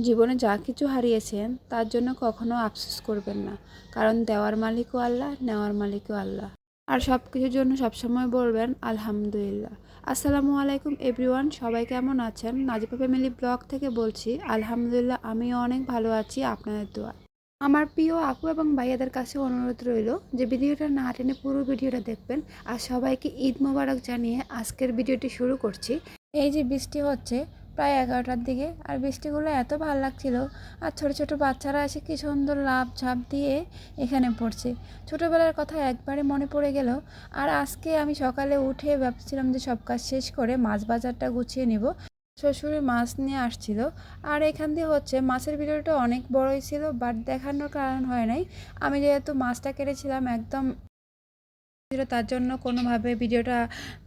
জীবনে যা কিছু হারিয়েছেন তার জন্য কখনো আফসোস করবেন না, কারণ দেওয়ার মালিকও আল্লাহ, নেওয়ার মালিকও আল্লাহ। আর সব কিছুর জন্য সবসময় বলবেন আলহামদুলিল্লাহ। আসসালামু আলাইকুম এভরিওয়ান, সবাই কেমন আছেন? নাজিফা ফ্যামিলি ব্লগ থেকে বলছি। আলহামদুলিল্লাহ, আমিও অনেক ভালো আছি আপনাদের দোয়া। আমার প্রিয় আপু এবং ভাইয়াদের কাছে অনুরোধ রইল যে ভিডিওটা না টেনে পুরো ভিডিওটা দেখবেন। আর সবাইকে ঈদ মোবারক জানিয়ে আজকের ভিডিওটি শুরু করছি। এই যে বৃষ্টি হচ্ছে প্রায় 11টার দিকে, আর বৃষ্টিগুলো এত ভালো লাগছিল। আর ছোট ছোট বাচ্চারা এসে কি সুন্দর লাফ ঝাঁপ দিয়ে এখানে পড়ছে। ছোটোবেলার কথা একবারে মনে পড়ে গেল। আর আজকে আমি সকালে উঠে ভাবছিলাম যে সব কাজ শেষ করে মাছ বাজারটা গুছিয়ে নিব। শ্বশুরে মাছ নিয়ে আসছিল। আর এখান দিয়ে হচ্ছে মাছের ভিডিওটা অনেক বড়ই ছিল, বাট দেখানোর কারণ হয় নাই। আমি যেহেতু মাছটা কেটেছিলাম একদম ছিল, তার জন্য কোনোভাবে ভিডিওটা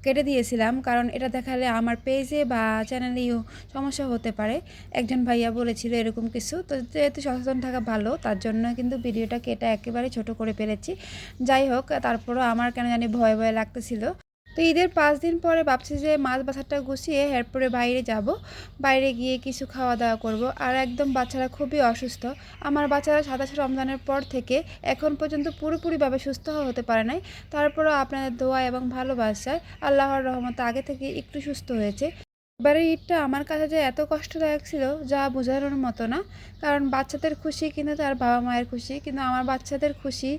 কেটে দিয়েছিলাম, কারণ এটা দেখালে আমার পেজে বা চ্যানেলেও সমস্যা হতে পারে। একজন ভাইয়া বলেছিল এরকম কিছু, তো যেহেতু সচেতন থাকা ভালো, তার জন্য কিন্তু ভিডিওটা কেটে একেবারে ছোট করে ফেলেছি। যাই হোক, তারপরও আমার কেন জানি ভয় ভয় লাগতেছিল। তো ঈদের 5 দিন পরে ভাবছি যে মাছ বাছারটা গুছিয়ে এরপরে বাইরে যাব, বাইরে গিয়ে কিছু খাওয়া দাওয়া করব। আর একদম বাচ্চারা খুবই অসুস্থ। আমার বাচ্চারা 27 রমজানের পর থেকে এখন পর্যন্ত পুরোপুরিভাবে সুস্থ হতে পারে নাই। তারপরও আপনাদের দোয়া এবং ভালোবাসায় আল্লাহর রহমতে আগে থেকে একটু সুস্থ হয়েছে। এবারে ঈদটা আমার কাছে যে এত কষ্টদায়ক ছিল যা বোঝানোর মতো না। কারণ বাচ্চাদের খুশি কিন্তু তার বাবা মায়ের খুশি, কিন্তু আমার বাচ্চাদের খুশি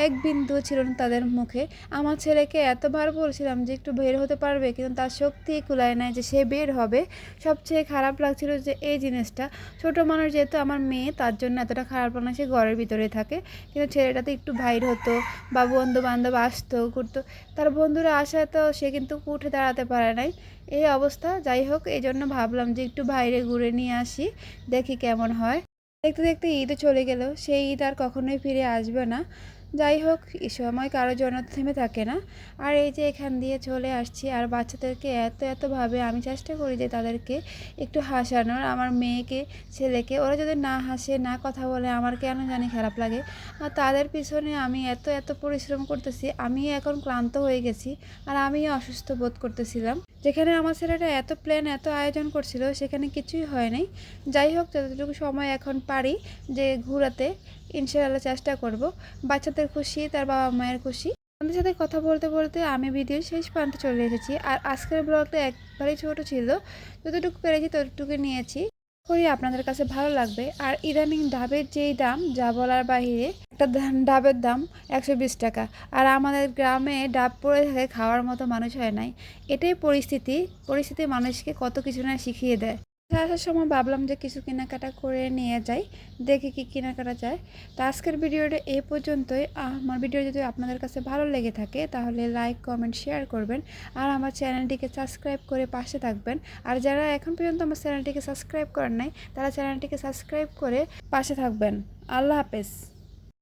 এক বিন্দু ছিল না তাদের মুখে। আমার ছেলেকে এতবার বলছিলাম যে একটু বের হতে পারবে, কিন্তু তার শক্তি কুলায় নাই যে সে বের হবে। সবচেয়ে খারাপ লাগছিল যে এই জিনিসটা, ছোট মানুষ যেহেতু আমার মেয়ে, তার জন্য এতটা খারাপ না, সে ঘরের ভিতরে থাকে। কিন্তু ছেলেটা তো একটু বাইর হতো বা বন্ধু বান্ধব আসতো ঘুরতো, তার বন্ধুরা আসায় তো সে কিন্তু উঠে দাঁড়াতে পারে নাই, এই অবস্থা। যাই হোক, এই জন্য ভাবলাম যে একটু বাইরে ঘুরে নিয়ে আসি, দেখি কেমন হয়। দেখতে দেখতে ঈদও চলে গেল, সেই ঈদ আর কখনোই ফিরে আসবে না। যাই হোক, এই সময় কারোর জন্য থেমে থাকে না। আর এই যে এখান দিয়ে চলে আসছি, আর বাচ্চাদেরকে এতভাবে আমি চেষ্টা করি যে তাদেরকে একটু হাসানোর, আমার মেয়েকে ছেলেকে। ওরা যদি না হাসে না কথা বলে আমার কেন জানি খারাপ লাগে। আর তাদের পিছনে আমি এত পরিশ্রম করতেছি, আমি এখন ক্লান্ত হয়ে গেছি। আর আমিও অসুস্থ বোধ করতেছিলাম। যেখানে আমার ছেলেটা এত প্ল্যান এত আয়োজন করছিল, সেখানে কিছুই হয় নাই। যাই হোক, যতটুকু সময় এখন পারি যে ঘোরাতে, ইনশাআল্লাহ চেষ্টা করব। বাচ্চাদের খুশি, তার বাবা মায়ের খুশি। আপনাদের সাথে কথা বলতে বলতে আমি ভিডিওর শেষ প্রান্তে চলে এসেছি। আর আজকের ব্লগটা একবারেই ছোট ছিল, যতটুকু পেরেছি ততটুকু নিয়েছি। করি আপনাদের কাছে ভালো লাগবে। আর ইদানিং ডাবের যেই দাম, যা বলার বাহিরে। একটা ডাবের দাম 120 টাকা। আর আমাদের গ্রামে ডাব পড়ে থাকে, খাওয়ার মতো মানুষ হয় নাই। এটাই পরিস্থিতি। পরিস্থিতি মানুষকে কত কিছু না শিখিয়ে দেয়। আসার সময় ভাবলাম যে কিছু কেনাকাটা করে নিয়ে যাই, দেখি কি কেনাকাটা যায়। তো আজকের ভিডিওটা এই পর্যন্তই। আমার ভিডিও যদি আপনাদের কাছে ভালো লেগে থাকে তাহলে লাইক কমেন্ট শেয়ার করবেন। আর আমার চ্যানেলটিকে সাবস্ক্রাইব করে পাশে থাকবেন। আর যারা এখন পর্যন্ত আমার চ্যানেলটিকে সাবস্ক্রাইব করেন নাই, তারা চ্যানেলটিকে সাবস্ক্রাইব করে পাশে থাকবেন। আল্লাহ হাফেজ।